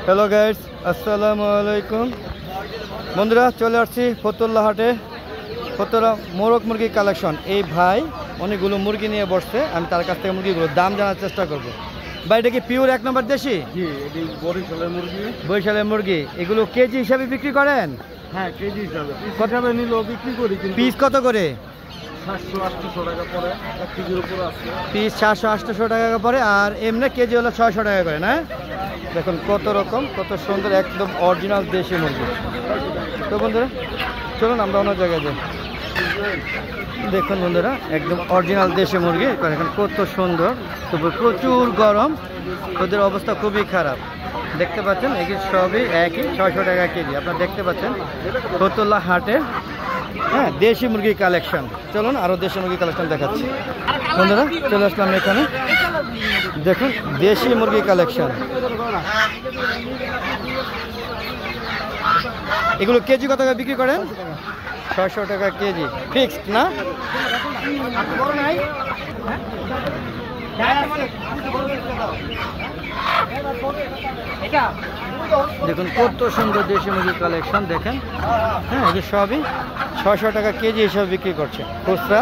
Hello guys, আসসালামু আলাইকুম। বন্ধুরা, চলে আসছি ফতুল্লা হাটে। ফতুল্লা মোরগ মুরগি কালেকশন। এই ভাই অনেকগুলো মুরগি নিয়ে বসছে। আমি তার কাছ থেকে মুরগিগুলোর দাম জানার চেষ্টা করব। ভাই, এটা কি পিওর 1 নম্বর দেশি? জি, এটি বরিশালের মুরগি। বরিশালের মুরগি। এগুলো কেজি হিসাবে বিক্রি করেন? হ্যাঁ, কেজি হিসাবে। কত টাকা নিলেও বিক্রি করি। পিস কত করে? 700-800 টাকা পরে, 1 কেজির উপরে আছে। পিস 700-800 টাকা পরে, আর এমনি কেজি হলো 600 টাকা করে, না? দেখুন কত রকম, কত সুন্দর, একদম অরিজিনাল দেশি মুরগি। তো বন্ধুরা, চলুন আমরা অন্য জায়গায় যাই। দেখুন বন্ধুরা, একদম অরিজিনাল দেশি মুরগি। এখন কত সুন্দর, তবু প্রচুর গরম, ওদের অবস্থা খুবই খারাপ। দেখতে পাচ্ছেন এগুলো সবই একই 600 টাকা কেজি। আপনারা দেখতে পাচ্ছেন ফতুল্লা হাটে। হ্যাঁ, দেশি মুরগির কালেকশন। চলুন আরও দেশি মুরগির কালেকশন দেখাচ্ছি। বন্ধুরা, চলে আসলাম এখানে। দেখুন দেশি মুরগি কালেকশন। এগুলো কেজি কত টাকা বিক্রি করেন? 600 টাকা কেজি ফিক্সড, না? দেখুন কত সুন্দর দেশি মুরগির কালেকশন। দেখেন, হ্যাঁ, এগুলো সবই 600 টাকা কেজি হিসাবে বিক্রি করছে। খুচরা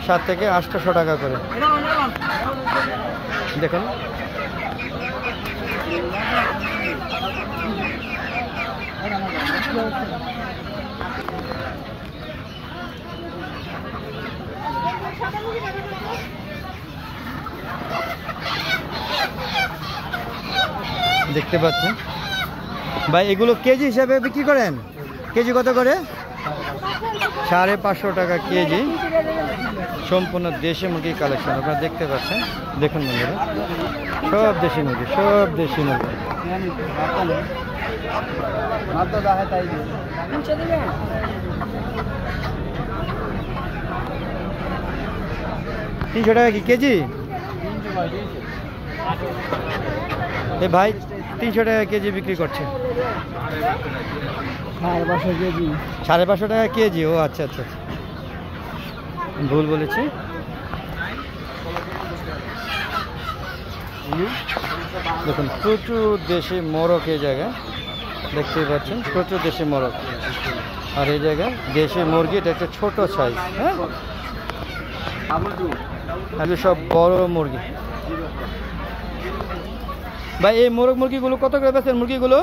7 থেকে 800 টাকা করে। দেখুন দেখতে পাচ্ছেন ভাই, এগুলো কেজি হিসাবে বিক্রি করেন? কেজি কত করে? 550 টাকা কেজি। সম্পূর্ণ দেশি মুরগির কালেকশন আপনারা দেখতে পাচ্ছেন। দেখুন বন্ধুরা, সব দেশি মুরগি, সব দেশি মুরগি। 300 টাকা কি কেজি? এ ভাই 300 টাকা কেজি বিক্রি করছে। 550 কেজি। 550 টাকা কেজি। ও আচ্ছা আচ্ছা, ভুল বলেছি। দেখুন প্রচুর দেশি মোরগ এই জায়গায় দেখতেই পাচ্ছেন, প্রচুর দেশি মোরগ। আর এই জায়গায় দেশি মুরগি, এটা একটা ছোট সাইজ। হ্যাঁ, এগুলো সব বড় মুরগি। ভাই, এই মোরগ মুরগিগুলো কত করে বেচেন? মুরগিগুলো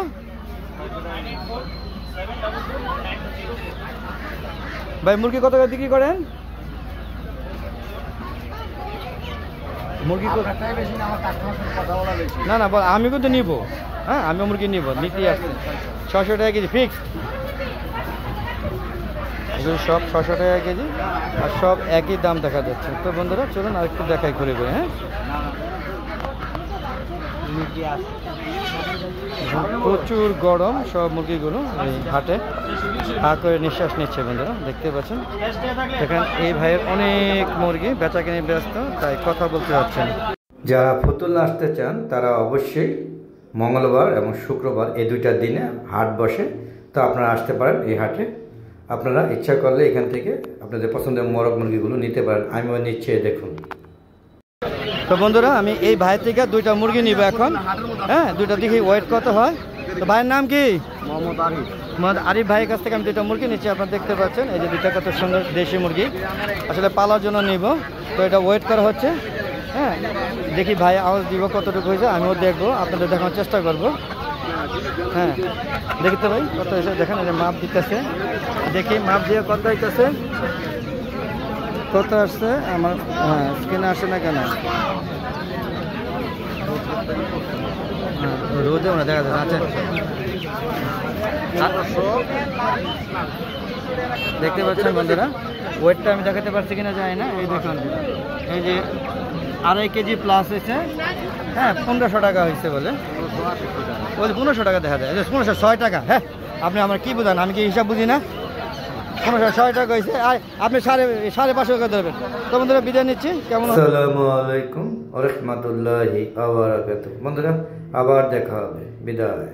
ভাই, মুরগি কত করে বিক্রি করেন? মুরগি না না, আমি কিন্তু নিব। হ্যাঁ, আমি মুরগি নিব, নিতেই আসছি। 600 টাকা কেজি ফিক্সড। এগুলো সব 600 টাকা কেজি, আর সব একই দাম দেখা যাচ্ছে। তো বন্ধুরা, চলুন আর একটু দেখাই ঘুরে ঘুরে। হ্যাঁ, প্রচুর গরম, সব মুরগিগুলো এই হাটে হা করে নিঃশ্বাস নিচ্ছে। বন্ধুরা দেখতে পাচ্ছেন, দেখেন এই ভাইয়ের অনেক মুরগি, বেচা কিনে ব্যস্ত, তাই কথা বলতে পারছেন। যারা ফতুল্লা আসতে চান তারা অবশ্যই মঙ্গলবার এবং শুক্রবার এই 2টা দিনে হাট বসে। তো আপনারা আসতে পারেন এই হাটে। আপনারা ইচ্ছা করলে এখান থেকে আপনাদের পছন্দের মোরগ মুরগিগুলো নিতে পারেন। আমিও নিচ্ছে, দেখুন। তো বন্ধুরা, আমি এই ভাই থেকে 2টা মুরগি নিব এখন। হ্যাঁ, 2টা দেখি ওয়েট কত হয়। তো ভাইয়ের নাম কি? মোহাম্মদ আরিফ ভাইয়ের কাছ থেকে আমি 2টা মুরগি নিচ্ছি। আপনারা দেখতে পাচ্ছেন এই যে 2টা কত সুন্দর দেশি মুরগি, আসলে পালার জন্য নিব। তো এটা ওয়েট করা হচ্ছে। হ্যাঁ, দেখি ভাই আওয়াজ দিব কতটুকু হয়েছে, আমিও দেখবো, আপনাদের দেখানোর চেষ্টা করব। হ্যাঁ, দেখতে ভাই কত হয়েছে। দেখেন এই যে মাপ দিতেছে, দেখি মাপ দিয়ে কত হইতেছে, কত আসছে আমার। হ্যাঁ, স্ক্রিনে আসে না কেন? রোদে মনে দেখা যাচ্ছে। আচ্ছা, দেখতে পাচ্ছেন বন্ধুরা, ওয়েটটা আমি দেখাতে পারছি কিনা জানি না। এই দেখুন, এই যে 2.5 কেজি প্লাস হয়েছে। হ্যাঁ, 1500 টাকা হয়েছে বলে 1500 টাকা দেখা যায়। 1506 টাকা। হ্যাঁ, আপনি আমার কি বুঝান, আমি কি হিসাব বুঝি না? 1506 টাকা হয়েছে, আর আপনি 550 টাকা দেবেন। তো বন্ধুরা, বিদায় নিচ্ছি। কেমন? আসসালামু আলাইকুম ওয়া রাহমাতুল্লাহি ওয়া বারাকাতুহু। বন্ধুরা, আবার দেখা হবে। বিদায়।